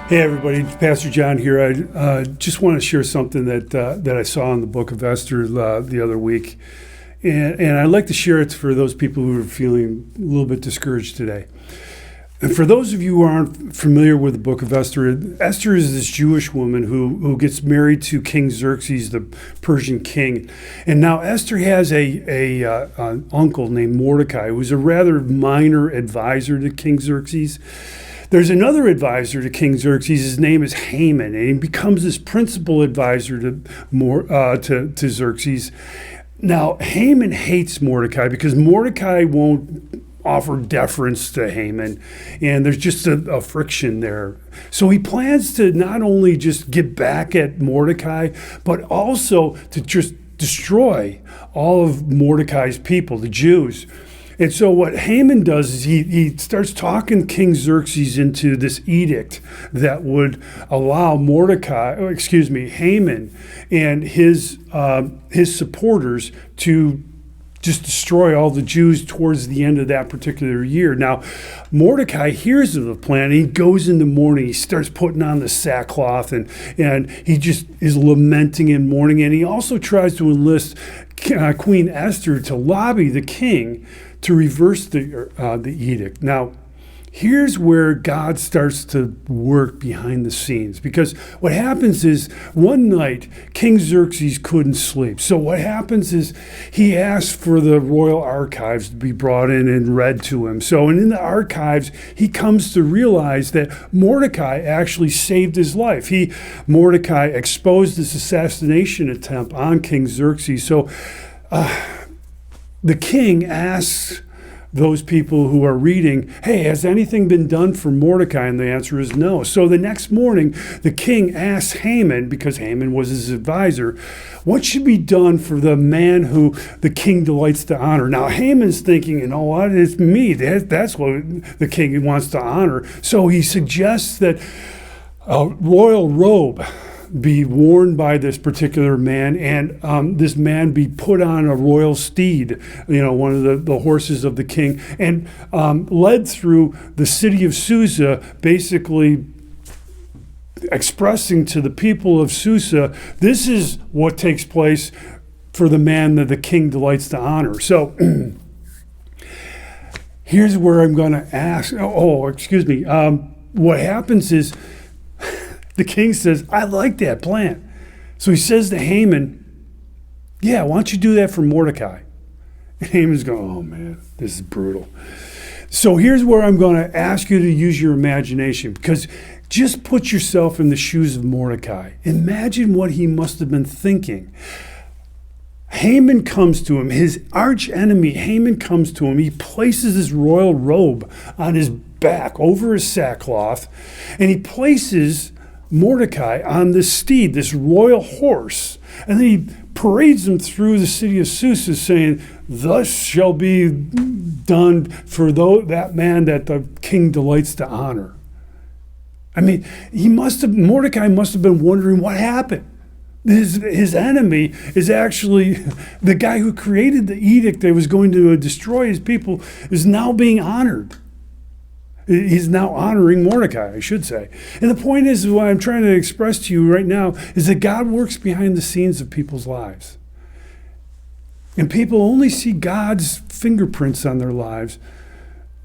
Hey everybody, Pastor John here. I just want to share something that I saw in the book of Esther the other week, and I'd like to share it for those people who are feeling a little bit discouraged today. And for those of you who aren't familiar with the book of Esther, Esther is this Jewish woman who gets married to King Xerxes, the Persian king. And now Esther has an uncle named Mordecai, who's a rather minor advisor to King Xerxes. There's another advisor to King Xerxes. His name is Haman, and he becomes this principal advisor to Xerxes. Now, Haman hates Mordecai because Mordecai won't offer deference to Haman, and there's just a friction there. So he plans to not only just get back at Mordecai, but also to just destroy all of Mordecai's people, the Jews. And so what Haman does is he starts talking King Xerxes into this edict that would allow Haman and his supporters to just destroy all the Jews towards the end of that particular year. Now, Mordecai hears of the plan. He goes in the morning. He starts putting on the sackcloth, and he just is lamenting and mourning. And he also tries to enlist Queen Esther to lobby the king to reverse the edict. Now, here's where God starts to work behind the scenes, because what happens is one night King Xerxes couldn't sleep. So what happens is he asks for the royal archives to be brought in and read to him. So and in the archives, he comes to realize that Mordecai actually saved his life. Mordecai exposed this assassination attempt on King Xerxes. So the king asks those people who are reading, hey, has anything been done for Mordecai? And the answer is no. So the next morning, the king asks Haman, because Haman was his advisor, what should be done for the man who the king delights to honor? Now, Haman's thinking, you know what, it's me. That's what the king wants to honor. So he suggests that a royal robe be worn by this particular man, and this man be put on a royal steed, one of the horses of the king, and led through the city of Susa, basically expressing to the people of Susa, this is what takes place for the man that the king delights to honor. So here's where I'm going to ask, what happens is, the king says, I like that plan. So he says to Haman, yeah, why don't you do that for Mordecai? And Haman's going, oh man, this is brutal. So here's where I'm going to ask you to use your imagination, because just put yourself in the shoes of Mordecai. Imagine what he must have been thinking. Haman comes to him, his arch enemy, Haman comes to him. He places his royal robe on his back over his sackcloth, and he places Mordecai on this steed, this royal horse, and then he parades him through the city of Susa, saying, thus shall be done for that man that the king delights to honor. I mean, Mordecai must have been wondering what happened. His enemy is actually the guy who created the edict that was going to destroy his people, is now being honored. He's now honoring Mordecai, I should say. And the point is, what I'm trying to express to you right now is that God works behind the scenes of people's lives. And people only see God's fingerprints on their lives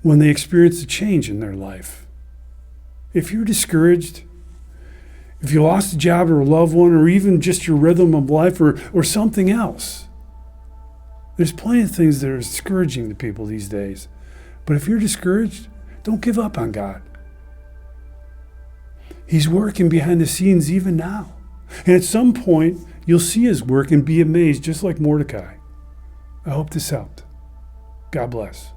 when they experience a change in their life. If you're discouraged, if you lost a job or a loved one, or even just your rhythm of life or something else, there's plenty of things that are discouraging to people these days. But if you're discouraged, don't give up on God. He's working behind the scenes even now. And at some point, you'll see his work and be amazed, just like Mordecai. I hope this helped. God bless.